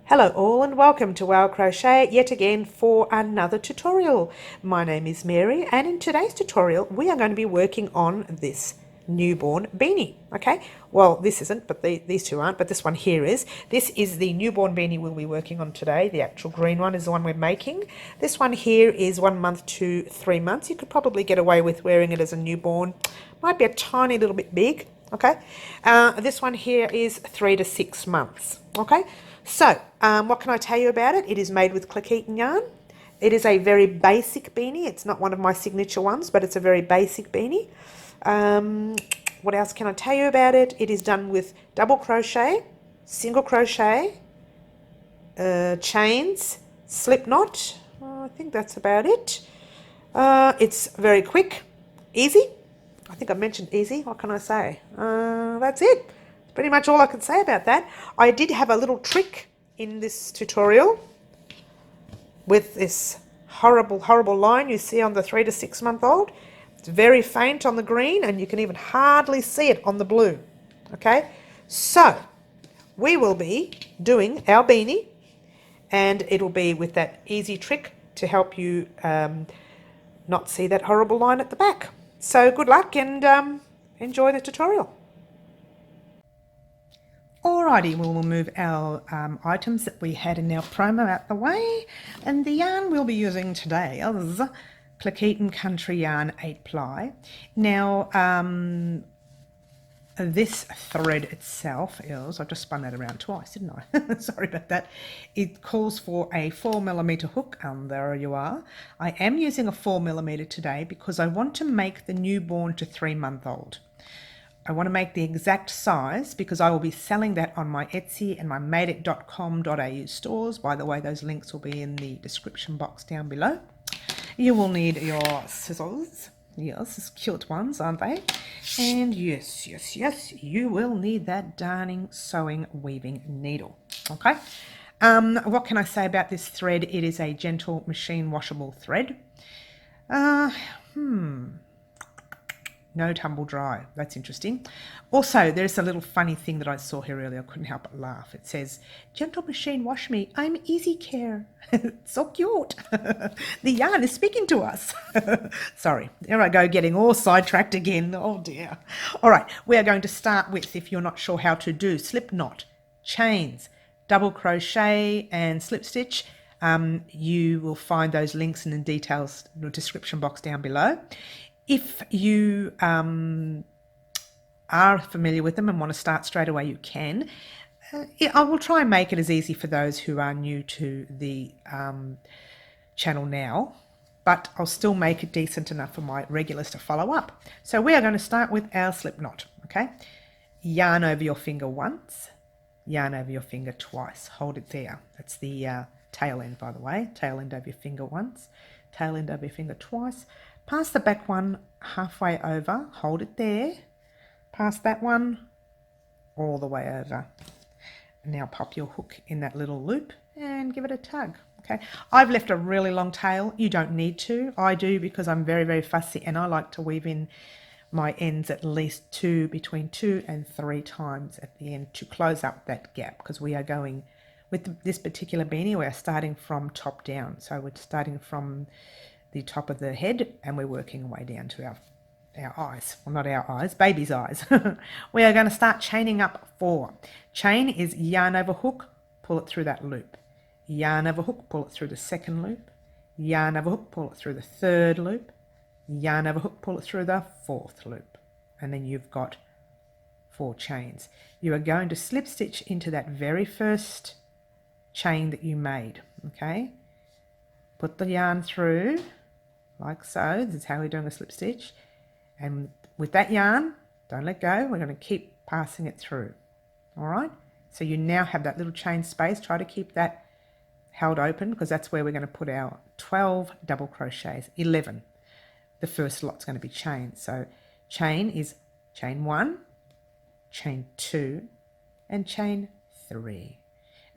Hello all and welcome to Wow Crochet yet again for another tutorial. My name is Mary and in today's tutorial we are going to be working on this newborn beanie. Okay, well this isn't, but these two aren't, but this one here is. This is the newborn beanie we'll be working on today. The actual green one is the one we're making. This one here is 1 month to 3 months. You could probably get away with wearing it as a newborn. Might be a tiny little bit big. Okay, this one here is 3 to 6 months. Okay, so what can I tell you about it? It is made with Clequeton yarn. It is a very basic beanie. It's not one of my signature ones, but it's a very basic beanie. What else can I tell you about it? It is done with double crochet, single crochet, chains, slip knot. I think that's about it. It's very quick, easy. I think I mentioned easy. What can I say? That's it. That's pretty much all I can say about that. I did have a little trick in this tutorial with this horrible line you see on the 3 to 6 month old. It's very faint on the green and you can even hardly see it on the blue. Okay, so we will be doing our beanie and it'll be with that easy trick to help you not see that horrible line at the back. So good luck and enjoy the tutorial. Alrighty, we'll move our items that we had in our promo out the way, and the yarn we'll be using today is Clequeton Country Yarn 8 ply. Now this thread itself is, I just spun that around twice, didn't I? Sorry about that. It calls for a 4mm hook, and there you are. I am using a 4mm today because I want to make the newborn to 3 month old. I want to make the exact size because I will be selling that on my Etsy and my madeit.com.au stores. By the way, those links will be in the description box down below. You will need your scissors. Yes, cute ones, aren't they? And yes, you will need that darning sewing weaving needle. Okay. What can I say about this thread? It is a gentle machine washable thread. No tumble dry. That's interesting. Also, there's a little funny thing that I saw here earlier. I couldn't help but laugh. It says, "Gentle machine wash me. I'm easy care." So cute. The yarn is speaking to us. Sorry. There I go, getting all sidetracked again. Oh dear. All right. We are going to start with, if you're not sure how to do, slip knot, chains, double crochet and slip stitch. You will find those links in the details in the description box down below. If you are familiar with them and want to start straight away, you can. I will try and make it as easy for those who are new to the channel now, but I'll still make it decent enough for my regulars to follow up. So we are going to start with our slip knot, okay? Yarn over your finger once, yarn over your finger twice. Hold it there. That's the tail end, by the way. Tail end over your finger once, tail end over your finger twice. Pass the back one halfway over, hold it there, pass that one all the way over. And now pop your hook in that little loop and give it a tug. Okay, I've left a really long tail. You don't need to. I do because I'm very fussy and I like to weave in my ends at least between 2 and 3 times at the end to close up that gap, because we are going with this particular beanie, we're starting from top down. So we're starting from the top of the head and we're working our way down to our eyes. Well, not our eyes, baby's eyes. We are going to start chaining up 4. Chain is yarn over hook, pull it through that loop. Yarn over hook, pull it through the second loop. Yarn over hook, pull it through the third loop. Yarn over hook, pull it through the 4th loop. And then you've got 4 chains. You are going to slip stitch into that very first chain that you made, okay? Put the yarn through like so. This is how we're doing a slip stitch, and with that yarn, don't let go, we're going to keep passing it through. All right, so you now have that little chain space. Try to keep that held open because that's where we're going to put our 12 double crochets. 11, the first lot's going to be chain. So chain is chain 1, chain 2 and chain 3.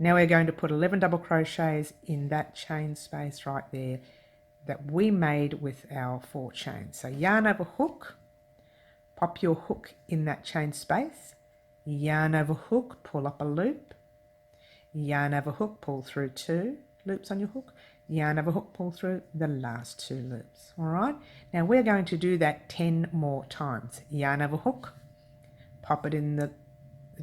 Now we're going to put 11 double crochets in that chain space right there that we made with our 4 chains. So yarn over hook, pop your hook in that chain space, yarn over hook, pull up a loop, yarn over hook, pull through 2 loops on your hook, yarn over hook, pull through the last 2 loops. All right, now we're going to do that 10 more times. Yarn over hook, pop it in the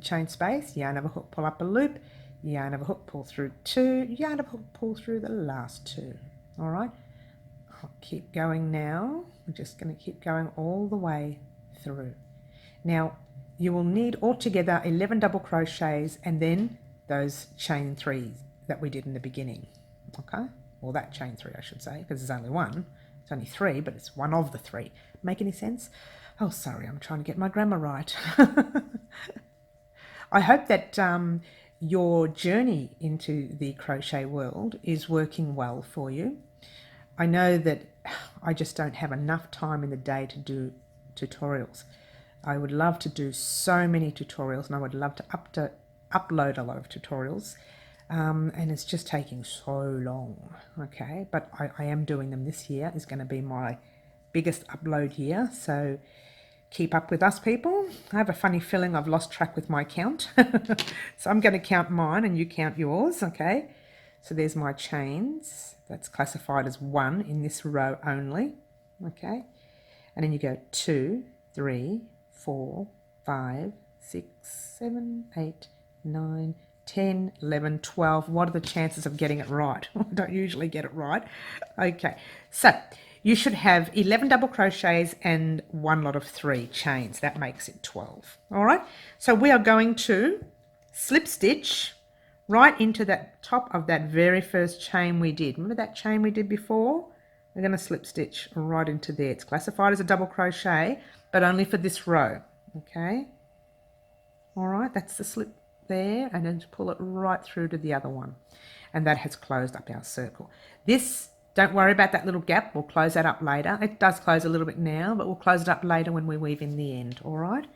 chain space, yarn over hook, pull up a loop, yarn over hook, pull through 2, yarn over hook, pull through the last 2. All right, I'll keep going now. I'm just going to keep going all the way through. Now you will need altogether 11 double crochets and then those chain 3 that we did in the beginning. Okay, or that chain 3 I should say, because there's only one. It's only 3, but it's one of the 3. Make any sense? Oh, sorry, I'm trying to get my grammar right. I hope that your journey into the crochet world is working well for you. I know that I just don't have enough time in the day to do tutorials. I would love to do so many tutorials, and I would love to upload a lot of tutorials, and it's just taking so long. Okay, but I am doing them. This year is going to be my biggest upload year, so keep up with us, people. I have a funny feeling I've lost track with my count. So I'm going to count mine and you count yours. Okay, so there's my chains. That's classified as 1 in this row only. Okay, and then you go 2, 3, 4, 5, 6, 7, 8, 9, 10, 11, 12. What are the chances of getting it right? I don't usually get it right. Okay, so you should have 11 double crochets and 1 lot of 3 chains. That makes it 12. All right, so we are going to slip stitch right into that top of that very first chain we did. Remember that chain we did before? We're going to slip stitch right into there. It's classified as a double crochet, but only for this row. Okay, all right, that's the slip there, and then pull it right through to the other one, and that has closed up our circle. This, don't worry about that little gap, we'll close that up later. It does close a little bit now, but we'll close it up later when we weave in the end. All right,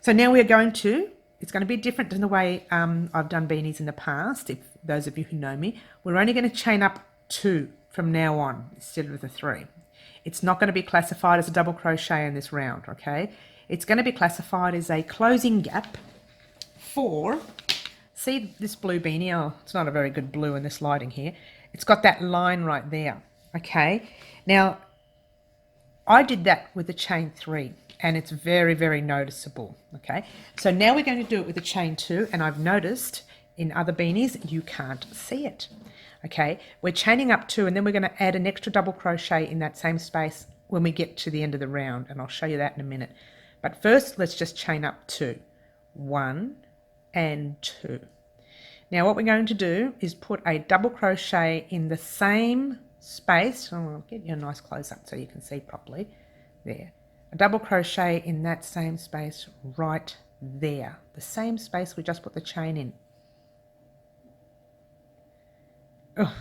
so now we're going to, it's going to be different than the way I've done beanies in the past. If those of you who know me, we're only going to chain up 2 from now on instead of the 3. It's not going to be classified as a double crochet in this round. Okay, it's going to be classified as a closing gap for, see this blue beanie? Oh, it's not a very good blue in this lighting here. It's got that line right there. Okay, now I did that with the chain 3 and it's very, very noticeable. Okay, so now we're going to do it with the chain 2, and I've noticed in other beanies you can't see it. Okay, we're chaining up 2 and then we're going to add an extra double crochet in that same space when we get to the end of the round, and I'll show you that in a minute. But first let's just chain up 2. 1 and 2. Now what we're going to do is put a double crochet in the same space. Oh, I'll get you a nice close up so you can see properly. There, a double crochet in that same space right there, the same space we just put the chain in. Oh,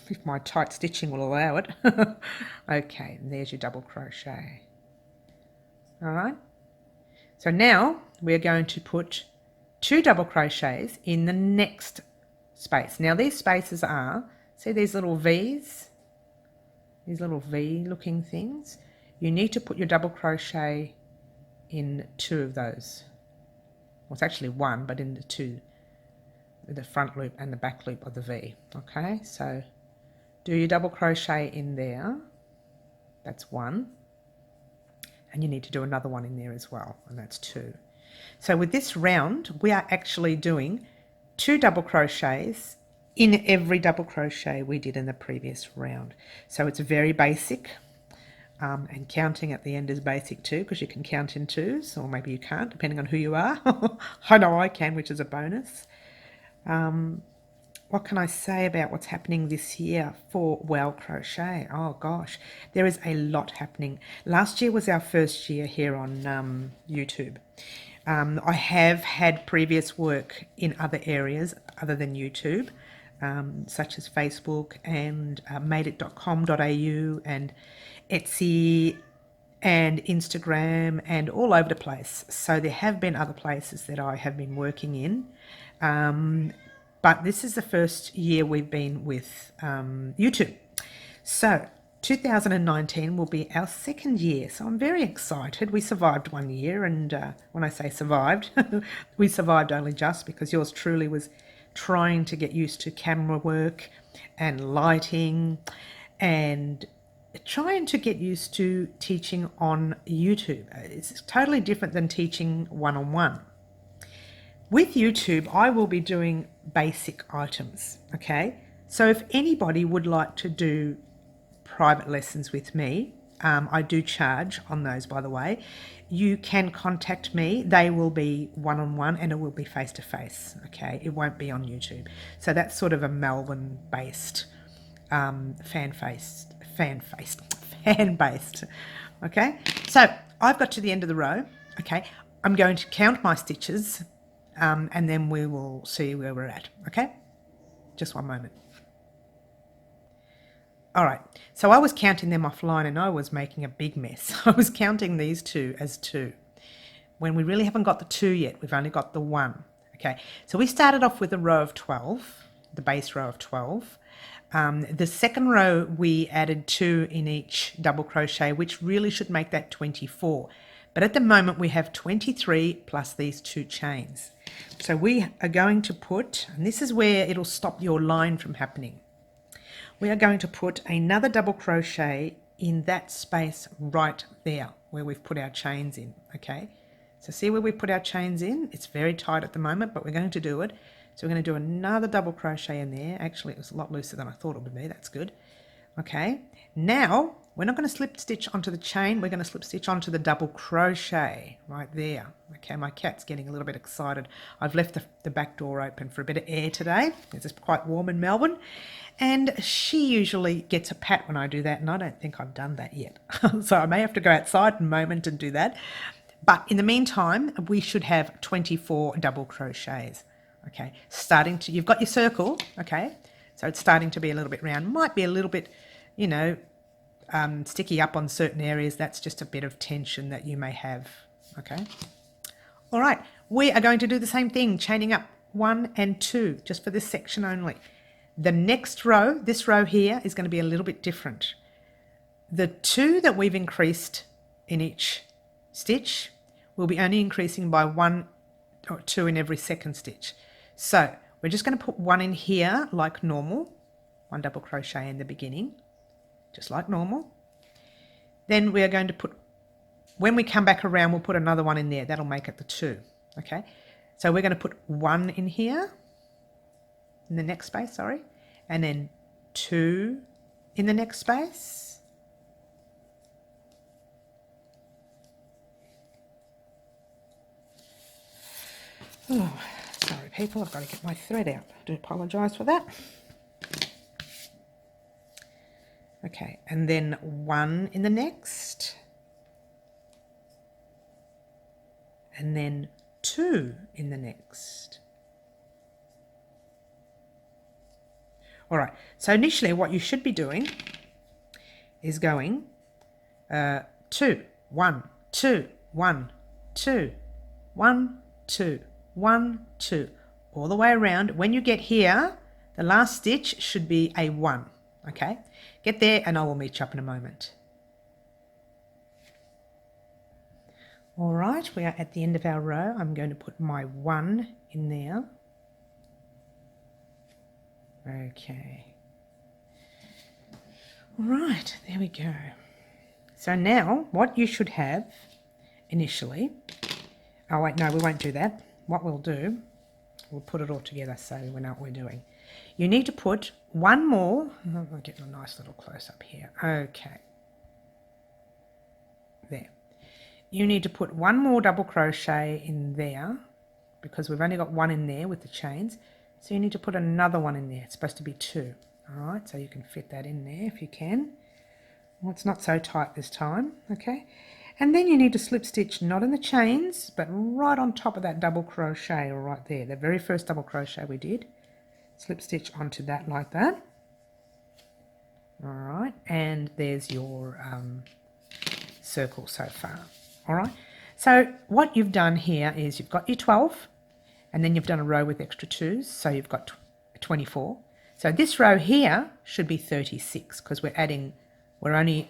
if my tight stitching will allow it. Okay, and there's your double crochet. All right, so now we're going to put 2 double crochets in the next space. Now these spaces are, see these little V's, these little V looking things? You need to put your double crochet in 2 of those. Well, it's actually 1, but in the 2, the front loop and the back loop of the V. Okay, so do your double crochet in there. That's 1. And you need to do another one in there as well, and that's 2. So with this round, we are actually doing 2 double crochets in every double crochet we did in the previous round. So it's very basic, and counting at the end is basic too, because you can count in 2s, or maybe you can't, depending on who you are. I know I can, which is a bonus. What can I say about what's happening this year for Well Crochet? Oh gosh, there is a lot happening. Last year was our first year here on YouTube. I have had previous work in other areas other than YouTube, such as Facebook and madeit.com.au and Etsy and Instagram and all over the place. So there have been other places that I have been working in. But this is the first year we've been with YouTube. So 2019 will be our 2nd year, so I'm very excited. We survived 1 year, and when I say survived, we survived only just because yours truly was trying to get used to camera work and lighting and trying to get used to teaching on YouTube. It's totally different than teaching one-on-one. With YouTube, I will be doing basic items, okay? So if anybody would like to do private lessons with me, I do charge on those, by the way. You can contact me. They will be one-on-one and it will be face-to-face, okay? It won't be on YouTube. So that's sort of a Melbourne-based, fan-based, okay? So I've got to the end of the row, okay? I'm going to count my stitches and then we will see where we're at, okay? Just one moment. All right, so I was counting them offline and I was making a big mess. I was counting these two as 2 when we really haven't got the 2 yet. We've only got the 1. Okay, so we started off with a row of 12, the base row of 12. The second row we added 2 in each double crochet, which really should make that 24. But at the moment we have 23 plus these 2 chains. So we are going to put, and this is where it'll stop your line from happening. We are going to put another double crochet in that space right there where we've put our chains in, okay? So see where we put our chains in? It's very tight at the moment, but we're going to do it. So we're going to do another double crochet in there. Actually, it was a lot looser than I thought it would be. That's good. Okay, now we're not going to slip stitch onto the chain. We're going to slip stitch onto the double crochet right there. Okay, my cat's getting a little bit excited. I've left the back door open for a bit of air today. It's quite warm in Melbourne. And she usually gets a pat when I do that, and I don't think I've done that yet. So I may have to go outside in a moment and do that. But in the meantime, we should have 24 double crochets. Okay, you've got your circle, okay? So it's starting to be a little bit round. Might be a little bit, you know, sticky up on certain areas. That's just a bit of tension that you may have, okay? All right, we are going to do the same thing, chaining up 1 and 2, just for this section only. The next row, this row here, is going to be a little bit different. The 2 that we've increased in each stitch will be only increasing by 1 or 2 in every second stitch. So we're just going to put 1 in here like normal, 1 double crochet in the beginning, just like normal. Then we are going to put, when we come back around, we'll put another 1 in there. That'll make it the 2, okay? So we're going to put 1 in here, in the next space, sorry, and then 2 in the next space. Oh, sorry people, I've got to get my thread out. I do apologise for that. Okay, and then 1 in the next, and then 2 in the next. All right, so initially what you should be doing is going 2, 1, 2, 1, 2, 1, 2, 1, 2, all the way around. When you get here, the last stitch should be a 1, okay? Get there and I will meet you up in a moment. All right, we are at the end of our row. I'm going to put my 1 in there. Okay. All right, there we go. So now what you should have initially, oh wait, no, we won't do that. What we'll do, we'll put it all together so we know what we're doing. You need to put 1 more, I'll get a nice little close up here. Okay. There. You need to put 1 more double crochet in there because we've only got 1 in there with the chains. So you need to put another 1 in there. It's supposed to be 2. All right, so you can fit that in there if you can. Well, it's not so tight this time, okay? And then you need to slip stitch not in the chains, but right on top of that double crochet right there, the very first double crochet we did. Slip stitch onto that like that. All right, and there's your circle so far. All right, so what you've done here is you've got your 12, and then you've done a row with extra 2s, so you've got 24. So this row here should be 36 because we're only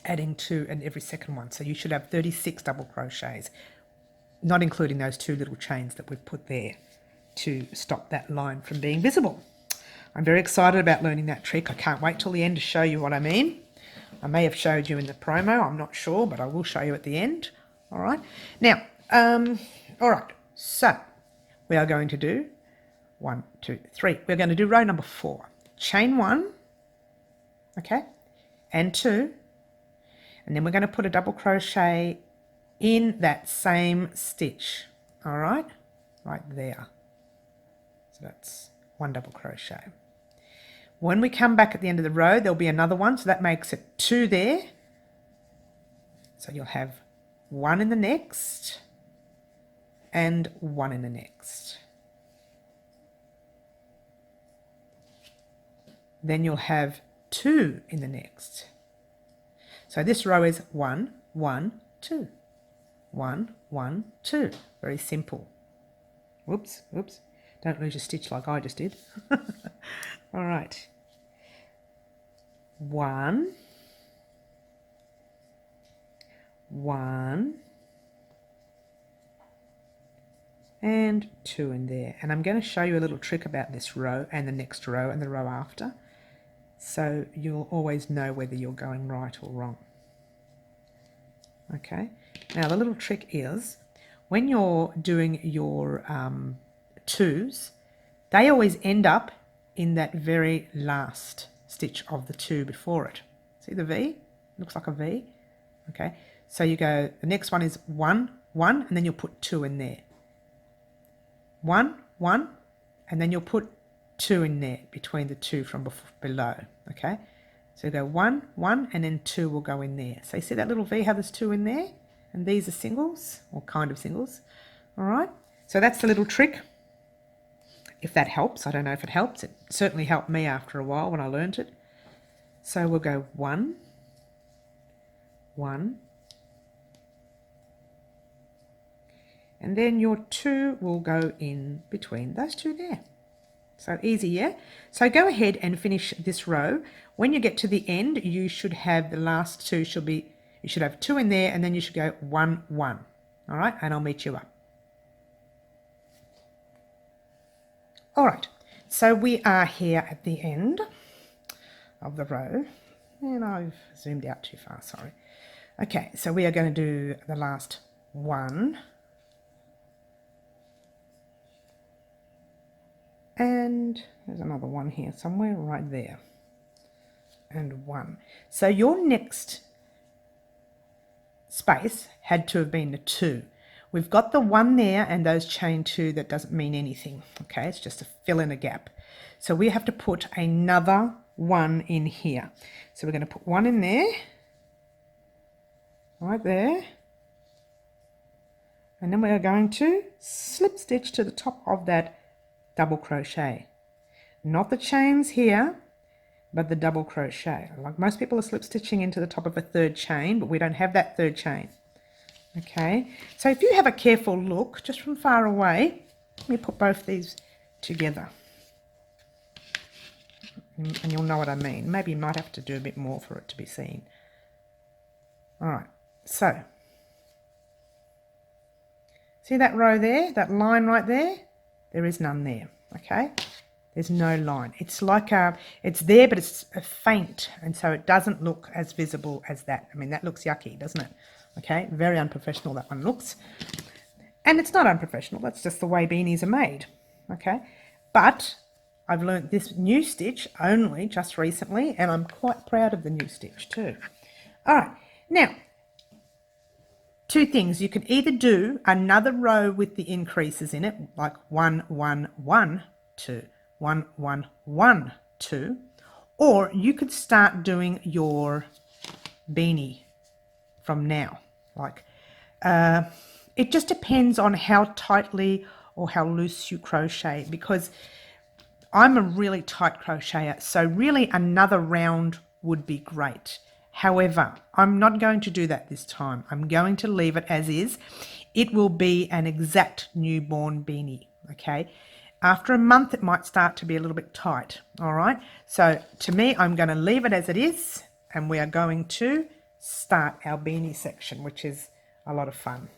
adding 2 in every second one. So you should have 36 double crochets, not including those 2 little chains that we've put there. to stop that line from being visible. I'm very excited about learning that trick. I can't wait till the end to show you what I mean. I may have showed you in the promo, I'm not sure, but I will show you at the end. All right. Now, all right, so we are going to do 1, 2, 3. We're going to do row number 4. Chain 1, okay, and 2, and then we're going to put a double crochet in that same stitch, all right there. So that's 1 double crochet. When we come back at the end of the row, there'll be another one, so that makes it 2 there. So you'll have 1 in the next and 1 in the next. Then you'll have 2 in the next. So this row is 1, 1, 2. 1, 1, 2. Very simple. Whoops, whoops. Don't lose your stitch like I just did. All right. 1, 1, and 2 in there. And I'm going to show you a little trick about this row and the next row and the row after, so you'll always know whether you're going right or wrong. Okay, now the little trick is when you're doing your 2s, they always end up in that very last stitch of the 2 before it. See the V? Looks like a V. Okay, so you go, the next one is 1, 1, and then you'll put 2 in there. 1, 1, and then you'll put 2 in there between the 2 from below. Okay, so you go 1, 1, and then 2 will go in there. So you see that little V, how there's 2 in there? And these are singles, or kind of singles. All right, so that's the little trick. If that helps, I don't know if it helps. It certainly helped me after a while when I learned it. So we'll go 1, 1, and then your 2 will go in between those 2 there. So easy, yeah? So go ahead and finish this row. When you get to the end, you should have the last 2 you should have 2 in there, and then you should go 1, 1. All right, and I'll meet you up. All right, so we are here at the end of the row, and I've zoomed out too far, sorry. Okay, so we are going to do the last 1, and there's another 1 here somewhere, right there, and 1. So your next space had to have been the 2. We've got the 1 there and those chain 2, that doesn't mean anything, okay? It's just to fill in a gap. So we have to put another 1 in here. So we're going to put 1 in there, right there, and then we are going to slip stitch to the top of that double crochet. Not the chains here, but the double crochet. Like most people are slip stitching into the top of a 3rd chain, but we don't have that 3rd chain. Okay, so if you have a careful look just from far away, let me put both these together and you'll know what I mean. Maybe you might have to do a bit more for it to be seen. All right, so see that row there, that line right there? There is none there, okay? There's no line. It's like it's there, but it's a faint, and so it doesn't look as visible as that. I mean, that looks yucky, doesn't it? Okay, very unprofessional that one looks. And it's not unprofessional, that's just the way beanies are made. Okay, but I've learnt this new stitch only just recently, and I'm quite proud of the new stitch too. All right, now, 2 things. You can either do another row with the increases in it, like 1, 1, 1, 2, 1, 1, 1, 2, or you could start doing your beanie from now. Like it just depends on how tightly or how loose you crochet, because I'm a really tight crocheter, so really another round would be great. However, I'm not going to do that this time. I'm going to leave it as is. It will be an exact newborn beanie, okay? After a month, it might start to be a little bit tight, all right? So to me, I'm going to leave it as it is, and we are going to start our beanie section, which is a lot of fun.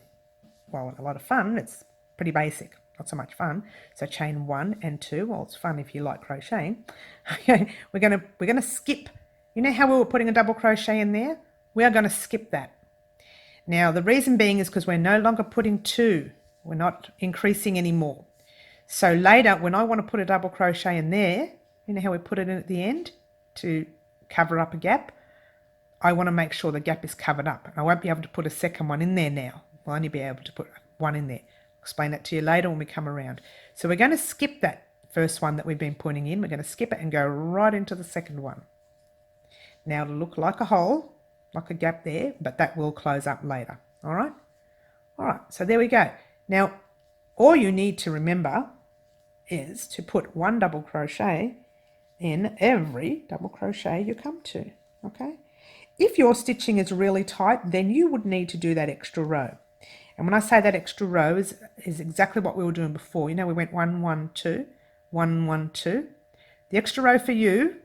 Well, a lot of fun, it's pretty basic, not so much fun. So chain 1 and 2. Well, it's fun if you like crocheting. Okay, we're gonna skip. You know how we were putting a double crochet in there? We are going to skip that. Now the reason being is because we're no longer putting 2. We're not increasing anymore. So later, when I want to put a double crochet in there, you know how we put it in at the end to cover up a gap? I want to make sure the gap is covered up. I won't be able to put a second one in there now. I'll only be able to put one in there. I'll explain that to you later when we come around. So we're going to skip that first one that we've been putting in. We're going to skip it and go right into the second one. Now it'll look like a hole, like a gap there, but that will close up later. All right? All right, so there we go. Now, all you need to remember is to put 1 double crochet in every double crochet you come to, okay? If your stitching is really tight, then you would need to do that extra row. And when I say that extra row is exactly what we were doing before. You know, we went 1, 1, 2, 1, 1, 2. The extra row for you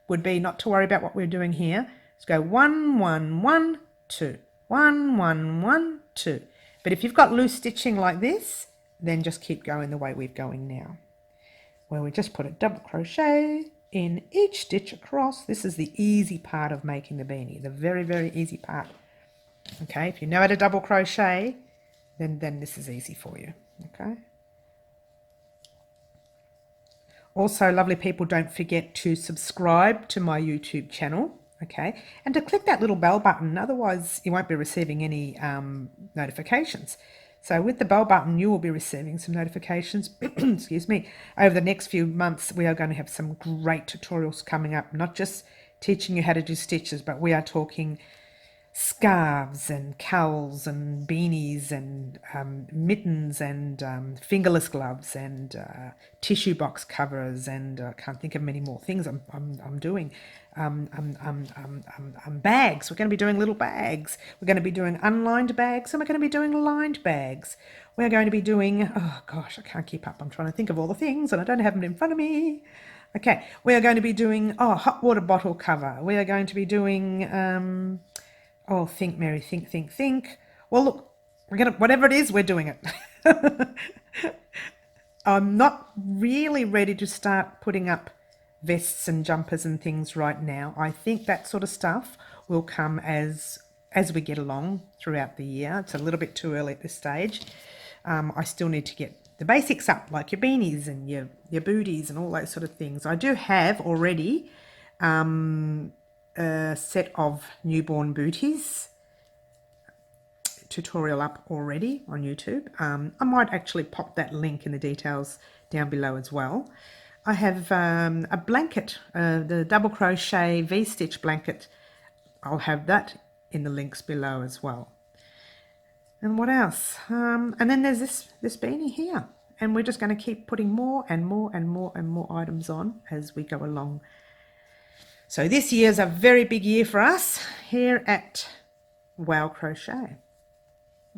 would be not to worry about what we're doing here. Let's go 1, 1, 1, 2, 1, 1, 1, 2. But if you've got loose stitching like this, then just keep going the way we're going now, where we just put a double crochet in each stitch across. This is the easy part of making the beanie, the very, very easy part. Okay, if you know how to double crochet, then this is easy for you, okay? Also, lovely people, don't forget to subscribe to my YouTube channel, okay? And to click that little bell button, otherwise you won't be receiving any notifications. So with the bell button, you will be receiving some notifications, excuse me. Over the next few months, we are going to have some great tutorials coming up, not just teaching you how to do stitches, but we are talking scarves and cowls and beanies and mittens and fingerless gloves and tissue box covers, and I can't think of many more things I'm doing. Bags. We're going to be doing little bags. We're going to be doing unlined bags, and we're going to be doing lined bags. We're going to be doing, oh gosh, I can't keep up. I'm trying to think of all the things and I don't have them in front of me. Okay, we are going to be doing, hot water bottle cover. We are going to be doing, think, Mary, think. Well, look, we're going to, whatever it is, we're doing it. I'm not really ready to start putting up vests and jumpers and things right now. I think that sort of stuff will come as we get along throughout the year. It's a little bit too early at this stage. I still need to get the basics up, like your beanies and your booties and all those sort of things. I do have already a set of newborn booties tutorial up already on YouTube. I might actually pop that link in the details down below as well. I have a blanket, the double crochet V-stitch blanket. I'll have that in the links below as well. And what else? And then there's this beanie here. And we're just going to keep putting more and more and more and more items on as we go along. So this year's a very big year for us here at Wow Crochet.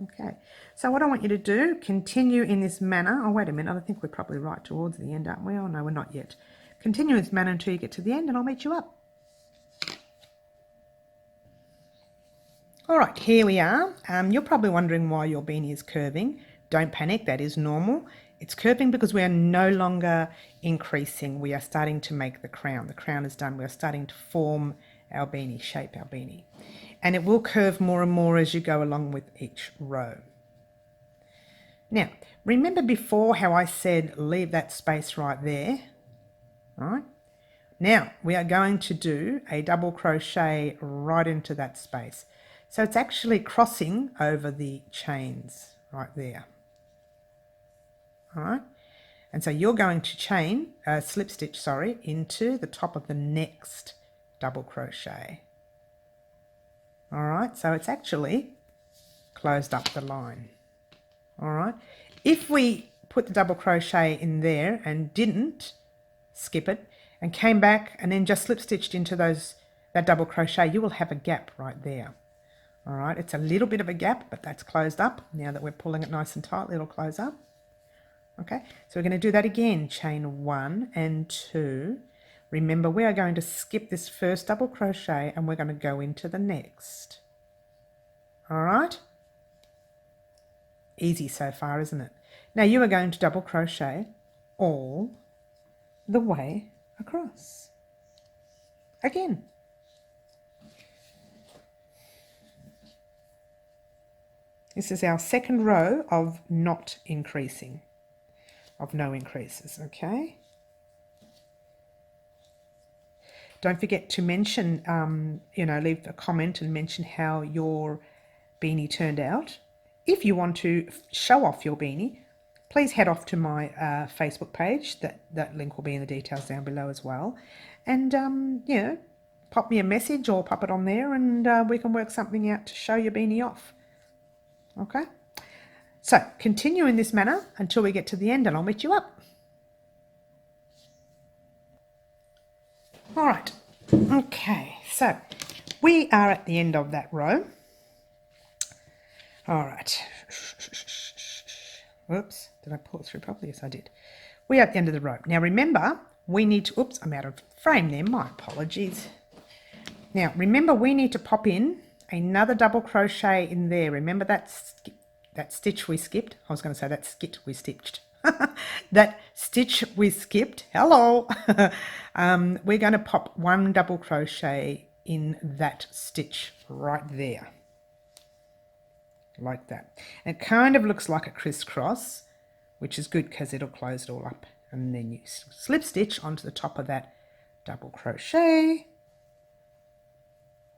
Okay, so what I want you to do, continue in this manner. Oh, wait a minute, I think we're probably right towards the end, aren't we? Oh, no, we're not yet. Continue in this manner until you get to the end and I'll meet you up. All right, here we are. You're probably wondering why your beanie is curving. Don't panic, that is normal. It's curving because we are no longer increasing. We are starting to make the crown. The crown is done. We are starting to form our beanie, shape our beanie. And it will curve more and more as you go along with each row. Now, remember before how I said leave that space right there? All right. Now, we are going to do a double crochet right into that space. So it's actually crossing over the chains right there. All right. And so you're going to slip stitch, into the top of the next double crochet. All right, so it's actually closed up the line. All right, if we put the double crochet in there and didn't skip it and came back and then just slip stitched into that double crochet, you will have a gap right there. All right, it's a little bit of a gap, but that's closed up. Now that we're pulling it nice and tightly, it'll close up. Okay, so we're going to do that again. Chain 1 and 2. Remember, we are going to skip this first double crochet and we're going to go into the next. All right? Easy so far, isn't it? Now you are going to double crochet all the way across. Again. This is our second row of not increasing, of no increases, okay? Don't forget to mention, leave a comment and mention how your beanie turned out. If you want to show off your beanie, please head off to my Facebook page. That link will be in the details down below as well. And, pop me a message or pop it on there and we can work something out to show your beanie off. Okay? So, continue in this manner until we get to the end and I'll meet you up. All right. Okay, so we are at the end of that row. All right. Whoops, did I pull it through properly? Yes, I did. We are at the end of the row. Now remember, we need to, oops, I'm out of frame there, my apologies. Now remember, we need to pop in another double crochet in there. Remember that stitch we skipped? I was going to say that skit we stitched. That stitch we skipped. Hello. We're going to pop one double crochet in that stitch right there. Like that. It kind of looks like a crisscross, which is good because it'll close it all up. And then you slip stitch onto the top of that double crochet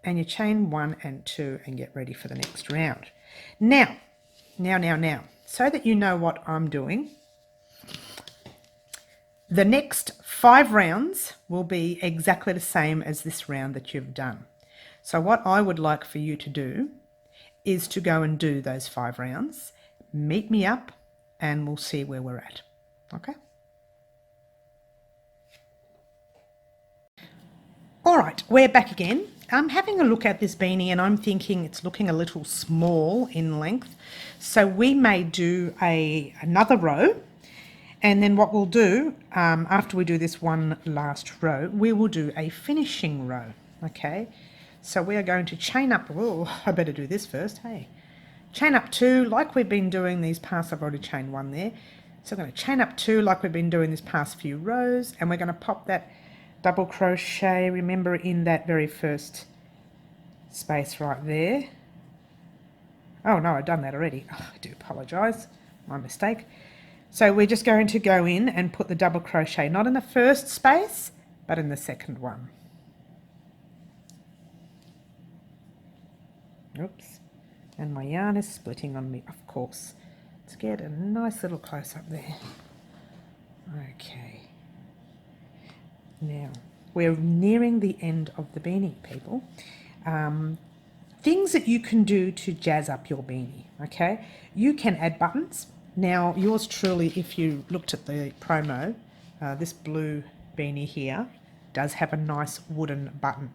and you chain 1 and 2 and get ready for the next round. Now, so that you know what I'm doing, the next 5 rounds will be exactly the same as this round that you've done. So what I would like for you to do is to go and do those 5 rounds, meet me up, and we'll see where we're at. Okay? All right, we're back again. I'm having a look at this beanie and I'm thinking it's looking a little small in length. So we may do another row. And then what we'll do, after we do this one last row, we will do a finishing row, okay? So we are going to chain up, oh, I better do this first, hey. Chain up 2, like we've been doing these past, I've already chained 1 there. So I'm going to chain up 2 like we've been doing this past few rows, and we're going to pop that double crochet, remember, in that very first space right there. Oh no, I've done that already. Oh, I do apologise, my mistake. So we're just going to go in and put the double crochet, not in the first space, but in the second one. Oops. And my yarn is splitting on me, of course. Let's get a nice little close up there. Okay. Now, we're nearing the end of the beanie, people. Things that you can do to jazz up your beanie, okay? You can add buttons. Now, yours truly, if you looked at the promo, this blue beanie here does have a nice wooden button,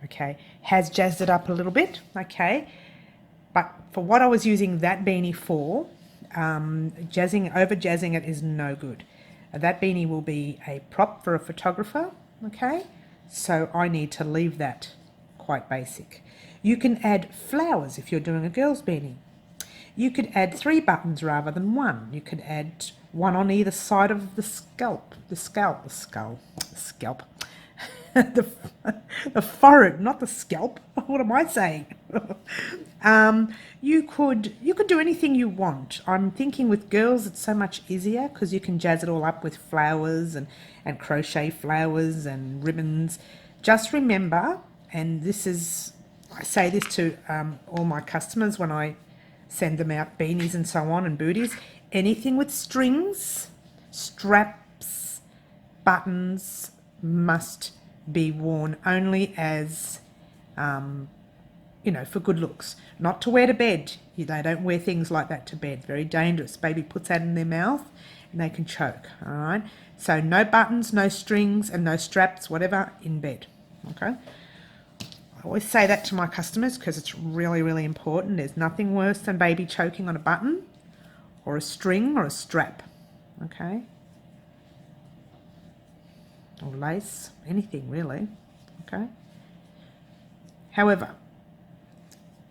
okay? Has jazzed it up a little bit, okay? But for what I was using that beanie for, over jazzing it is no good. That beanie will be a prop for a photographer, okay? So I need to leave that quite basic. You can add flowers if you're doing a girl's beanie. You could add 3 buttons rather than 1. You could add 1 on either side of the skull, the forehead, not the scalp. What am I saying? You could do anything you want. I'm thinking with girls it's so much easier because you can jazz it all up with flowers and crochet flowers and ribbons. Just remember, and I say this to all my customers when I send them out beanies and so on and booties, anything with strings, straps, buttons must be worn only as, for good looks. Not to wear to bed. They don't wear things like that to bed. Very dangerous. Baby puts that in their mouth and they can choke, all right? So no buttons, no strings and no straps, whatever, in bed, okay? I always say that to my customers because it's really, really important. There's nothing worse than baby choking on a button or a string or a strap, okay? Or lace, anything really, okay? However,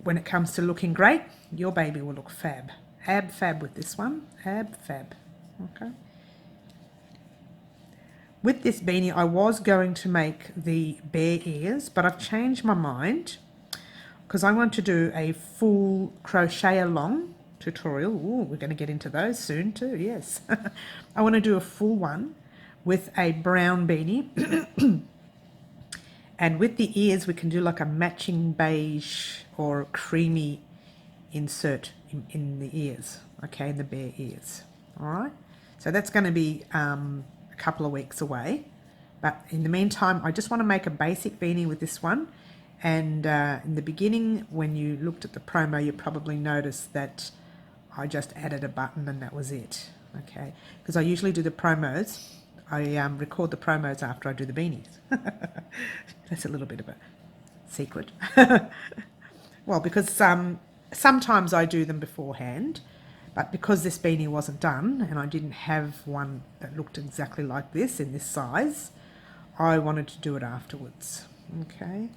when it comes to looking great, your baby will look fab. ab fab with this one, ab fab. Okay. With this beanie, I was going to make the bear ears, but I've changed my mind because I want to do a full crochet along tutorial. Ooh, we're going to get into those soon too, yes. I want to do a full one with a brown beanie. And with the ears, we can do like a matching beige or creamy insert in the ears, okay, in the bear ears. All right, so that's going to be a couple of weeks away. But in the meantime, I just want to make a basic beanie with this one. And in the beginning, when you looked at the promo, you probably noticed that I just added a button and that was it, okay? Because I usually do the promos. I record the promos after I do the beanies. That's a little bit of a secret. Well, because sometimes I do them beforehand, but because this beanie wasn't done and I didn't have one that looked exactly like this in this size, I wanted to do it afterwards, okay?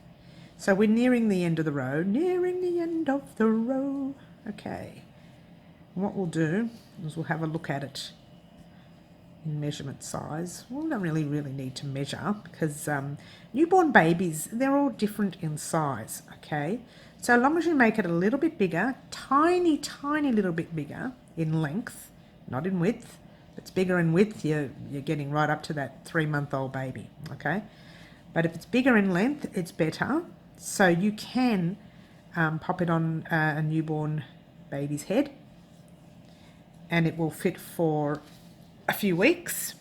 So we're nearing the end of the row, nearing the end of the row, okay. And what we'll do is we'll have a look at it in measurement size. We don't really need to measure because newborn babies, they're all different in size, okay? So as long as you make it a little bit bigger, tiny little bit bigger in length, not in width. If it's bigger in width, you're getting right up to that 3-month-old baby, okay? But if it's bigger in length, it's better. So you can pop it on a newborn baby's head and it will fit for a few weeks.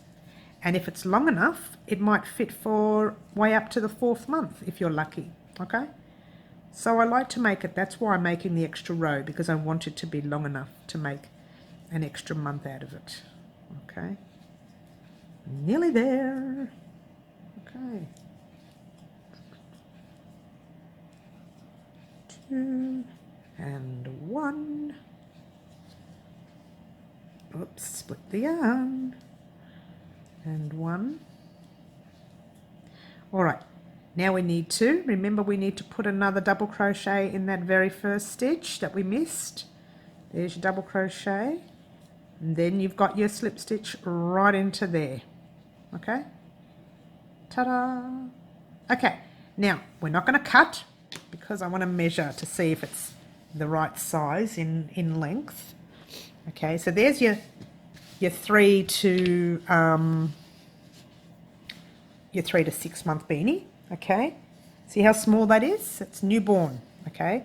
And if it's long enough, it might fit for way up to the 4th month if you're lucky, okay? So I like to make it, that's why I'm making the extra row, because I want it to be long enough to make an extra month out of it, okay? Nearly there, okay. 2 and 1. Oops, split the yarn. And 1. All right, now we need to, remember we need to put another double crochet in that very first stitch that we missed. There's your double crochet. And then you've got your slip stitch right into there. Okay? Ta-da! Okay, now we're not going to cut because I want to measure to see if it's the right size in length. Okay, so there's your 3 to 6 month beanie. Okay, see how small that is? It's newborn. Okay,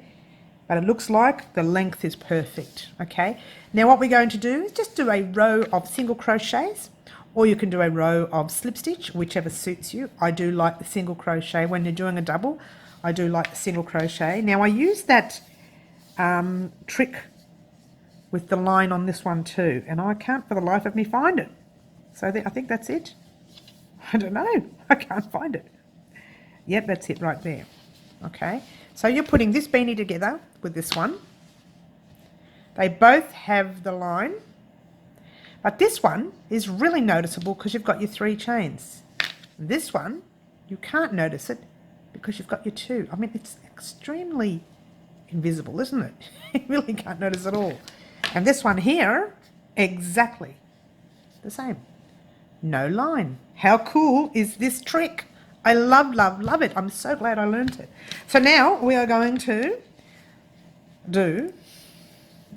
but it looks like the length is perfect. Okay, now what we're going to do is just do a row of single crochets, or you can do a row of slip stitch, whichever suits you. I do like the single crochet when you're doing a double. I do like the single crochet. Now I use that trick with the line on this one too, and I can't for the life of me find it. So I think that's it. I don't know, I can't find it. Yep, that's it right there. Okay, so you're putting this beanie together with this one. They both have the line, but this one is really noticeable because you've got your 3 chains. This one, you can't notice it because you've got your 2. I mean, it's extremely invisible, isn't it? You really can't notice at all. And this one here, exactly the same. No line. How cool is this trick? I love it. I'm so glad I learned it. So now we are going to do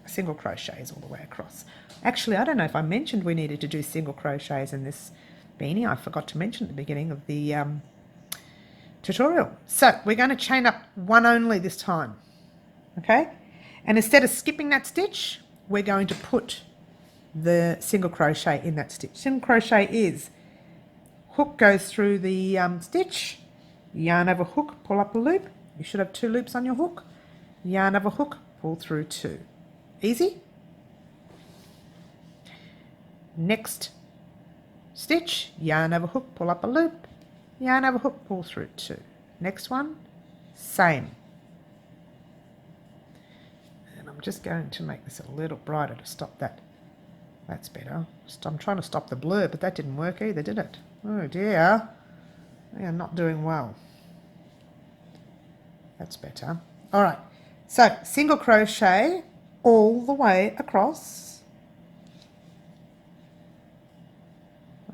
single crochets all the way across. Actually, I don't know if I mentioned we needed to do single crochets in this beanie. I forgot to mention at the beginning of the tutorial. So we're going to chain up 1 only this time. Okay? And instead of skipping that stitch, we're going to put the single crochet in that stitch. Single crochet is hook goes through the stitch, yarn over hook, pull up a loop. You should have 2 loops on your hook. Yarn over hook, pull through 2. Easy. Next stitch, yarn over hook, pull up a loop, yarn over hook, pull through 2. Next one, same. And I'm just going to make this a little brighter to stop that. That's better. I'm trying to stop the blur, but that didn't work either, did it? Oh dear. We are not doing well. That's better. All right. So single crochet all the way across.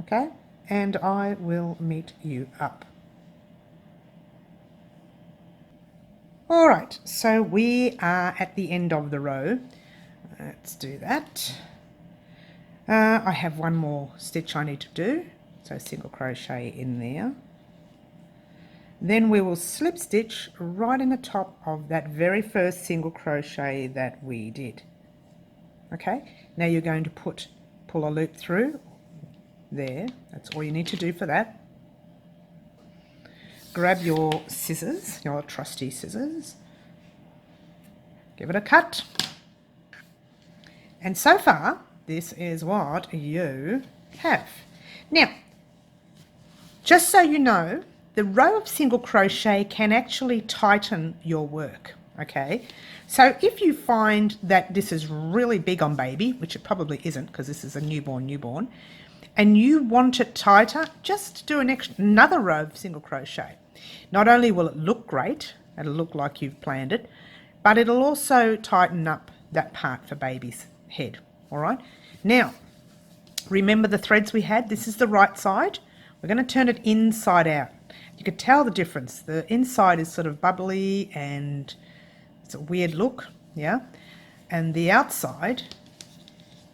Okay, and I will meet you up. All right, so we are at the end of the row. Let's do that. I have one more stitch I need to do, so single crochet in there. Then we will slip stitch right in the top of that very first single crochet that we did. Okay, now you're going to pull a loop through there. That's all you need to do for that. Grab your scissors, your trusty scissors, give it a cut, and so far this is what you have. Now, just so you know, the row of single crochet can actually tighten your work, okay? So if you find that this is really big on baby, which it probably isn't because this is a newborn, and you want it tighter, just do another row of single crochet. Not only will it look great, it'll look like you've planned it, but it'll also tighten up that part for baby's head, all right? Now, remember the threads we had? This is the right side. We're going to turn it inside out. You can tell the difference. The inside is sort of bubbly and it's a weird look, yeah? And the outside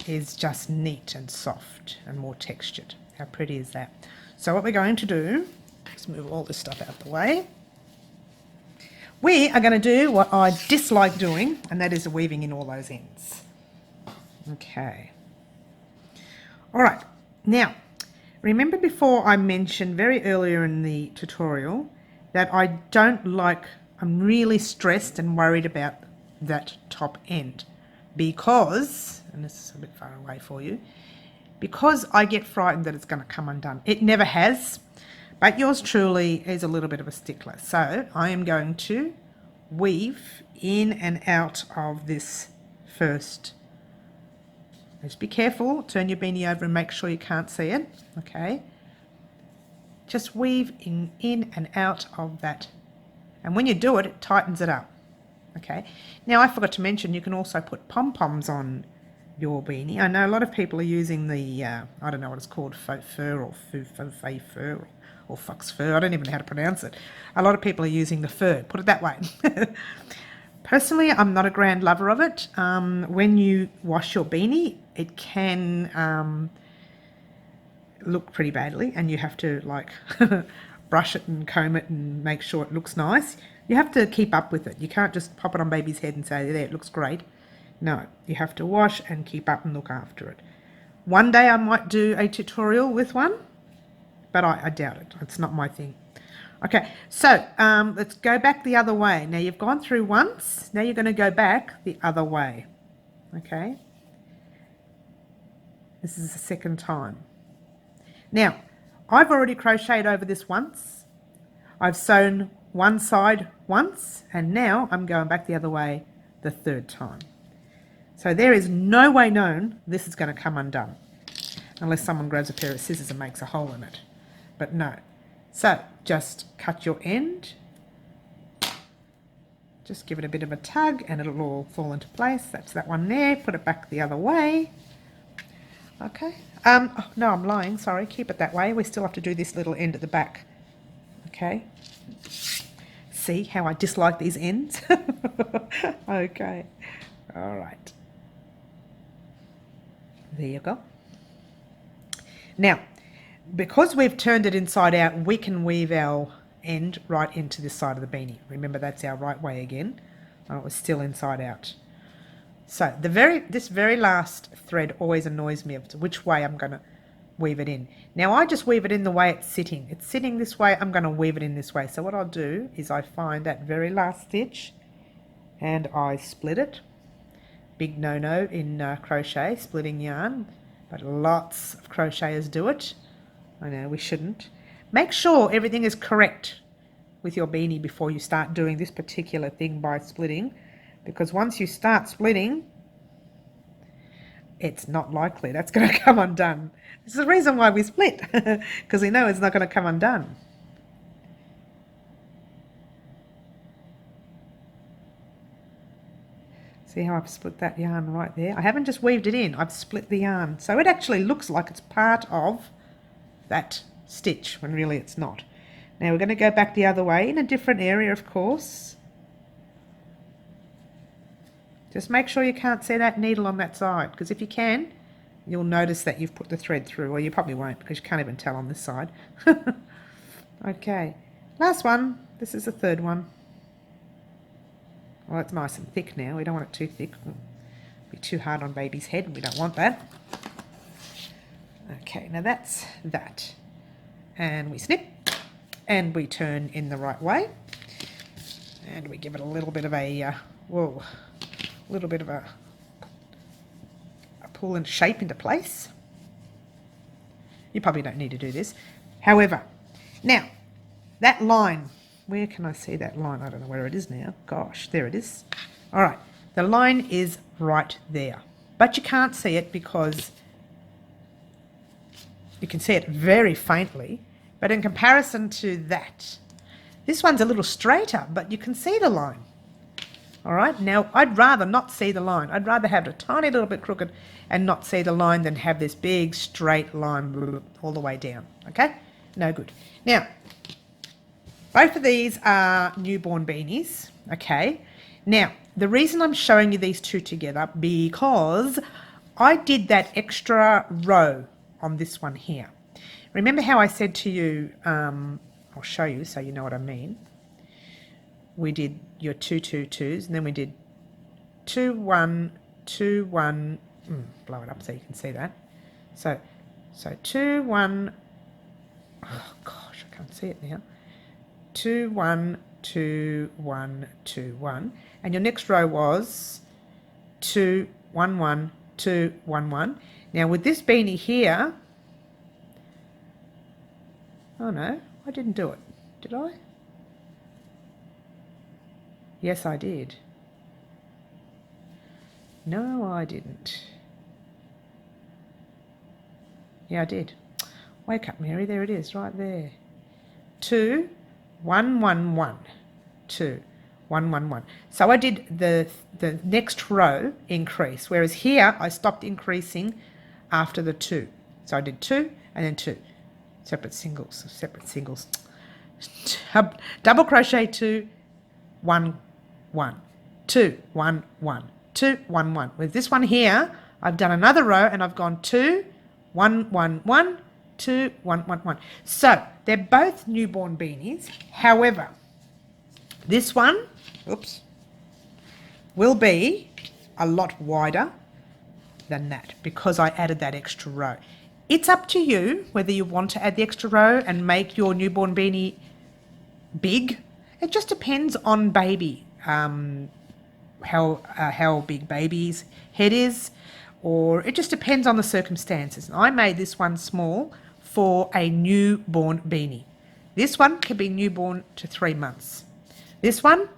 is just neat and soft and more textured. How pretty is that? So what we're going to do, let's move all this stuff out of the way. We are going to do what I dislike doing, and that is weaving in all those ends. Okay. All right. Now, remember before I mentioned very earlier in the tutorial that I'm really stressed and worried about that top end because, and this is a bit far away for you, because I get frightened that it's going to come undone. It never has, but yours truly is a little bit of a stickler. So I am going to weave in and out of this first. Just be careful, turn your beanie over and make sure you can't see it, okay? Just weave in and out of that. And when you do it, it tightens it up, okay? Now, I forgot to mention, you can also put pom-poms on your beanie. I know a lot of people are using the, I don't know what it's called, faux fur or faux fur or fox fur. I don't even know how to pronounce it. A lot of people are using the fur, put it that way. Personally, I'm not a grand lover of it. When you wash your beanie, it can look pretty badly and you have to like brush it and comb it and make sure it looks nice. You have to keep up with it. You can't just pop it on baby's head and say, there, it looks great. No, you have to wash and keep up and look after it. One day I might do a tutorial with one, but I doubt it. It's not my thing. Okay, so let's go back the other way. Now you've gone through once, now you're going to go back the other way. Okay, this is the second time. Now, I've already crocheted over this once. I've sewn one side once, and now I'm going back the other way the third time. So there is no way known this is going to come undone, unless someone grabs a pair of scissors and makes a hole in it. But no. So just cut your end, just give it a bit of a tug and it'll all fall into place. That's that one there. Put it back the other way. Okay. Oh, no, I'm lying. Sorry. Keep it that way. We still have to do this little end at the back. Okay. See how I dislike these ends? Okay. All right. There you go. Now, because we've turned it inside out, we can weave our end right into this side of the beanie. Remember, that's our right way again. Oh, it was still inside out. So this very last thread always annoys me of which way I'm going to weave it in. Now I just weave it in the way it's sitting. It's sitting this way, I'm going to weave it in this way. So what I'll do is I find that very last stitch and I split it. Big no-no in crochet, splitting yarn, but lots of crocheters do it. I know we shouldn't. Make sure everything is correct with your beanie before you start doing this particular thing by splitting, because once you start splitting, it's not likely that's going to come undone. This is the reason why we split, because we know it's not going to come undone. See how I've split that yarn right there? I haven't just weaved it in, I've split the yarn. So it actually looks like it's part of that stitch when really it's not. Now we're going to go back the other way in a different area, of course. Just make sure you can't see that needle on that side, because if you can, you'll notice that you've put the thread through. Well, you probably won't, because you can't even tell on this side. Okay, last one. This is the third one. Well, it's nice and thick now. We don't want it too thick. It'll be too hard on baby's head. We don't want that. Okay, now that's that. And we snip and we turn in the right way. And we give it a little bit of a, little bit of a pull and shape into place. You probably don't need to do this. However, now that line, where can I see that line? I don't know where it is now. Gosh, there it is. All right, the line is right there, but you can't see it because you can see it very faintly, but in comparison to that, this one's a little straighter, but you can see the line. All right, now I'd rather not see the line. I'd rather have it a tiny little bit crooked and not see the line than have this big straight line all the way down. Okay, no good. Now, both of these are newborn beanies. Okay, now the reason I'm showing you these two together, because I did that extra row on this one here. Remember how I said to you, I'll show you so you know what I mean. We did your 2 2 2s, and then we did 2 1 2 1. Blow it up so you can see that. So 2 1. Oh gosh, I can't see it now. 2 1 2 1 2 1, and your next row was 2 1 1 2 1 1. Now with this beanie here, oh no, I didn't do it. Did I? Yes, I did. No, I didn't. Yeah, I did. Wake up, Mary. There it is, right there. 2 1 1 1 2 1 1 1. So I did the next row increase, whereas here I stopped increasing after the 2. So I did 2 and then 2. Separate singles. Double crochet 2 1 1 2 1 1 2 1 1. With this one here, I've done another row and I've gone 2 1 1 1 2 1 1 1. So they're both newborn beanies. However, this one, oops, will be a lot wider than that because I added that extra row. It's up to you whether you want to add the extra row and make your newborn beanie big. It just depends on baby, how big baby's head is, or it just depends on the circumstances. I made this one small for a newborn beanie. This one could be newborn to 3 months. This one,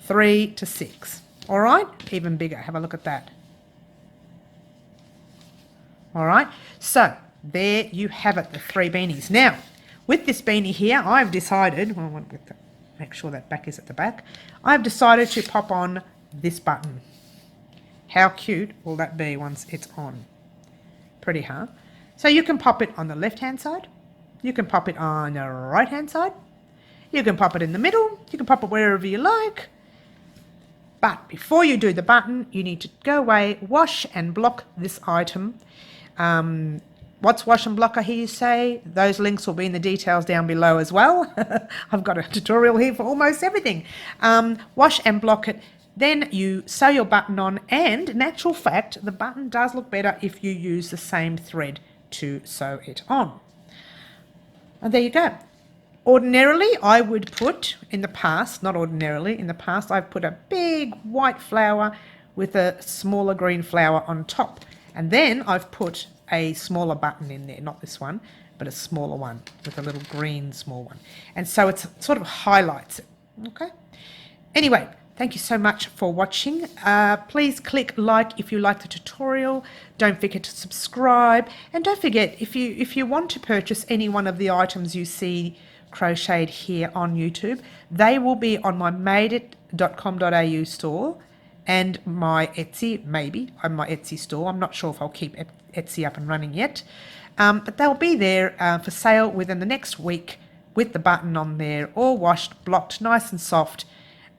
3 to 6. All right, even bigger. Have a look at that. All right, so there you have it, the 3 beanies. Now, with this beanie here, I've decided, well, I want to make sure that back is at the back. I've decided to pop on this button. How cute will that be once it's on? Pretty, huh? So you can pop it on the left-hand side. You can pop it on the right-hand side. You can pop it in the middle. You can pop it wherever you like. But before you do the button, you need to go away, wash and block this item. What's wash and block, I hear you say? Those links will be in the details down below as well. I've got a tutorial here for almost everything. Wash and block it. Then you sew your button on, and in actual fact, the button does look better if you use the same thread to sew it on. And there you go. Ordinarily, I would put, in the past, not ordinarily, in the past, I've put a big white flower with a smaller green flower on top. And then I've put a smaller button in there, not this one, but a smaller one with a little green small one. And so it sort of highlights it, okay? Anyway, thank you so much for watching. Please click like if you like the tutorial. Don't forget to subscribe. And don't forget, if you want to purchase any one of the items you see crocheted here on YouTube, they will be on my madeit.com.au store and my Etsy, maybe on my Etsy store. I'm not sure if I'll keep Etsy up and running yet, but they'll be there for sale within the next week with the button on there, all washed, blocked, nice and soft,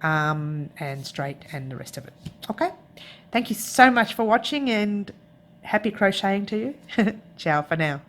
and straight, and the rest of it. Okay, thank you so much for watching, and happy crocheting to you. Ciao for now.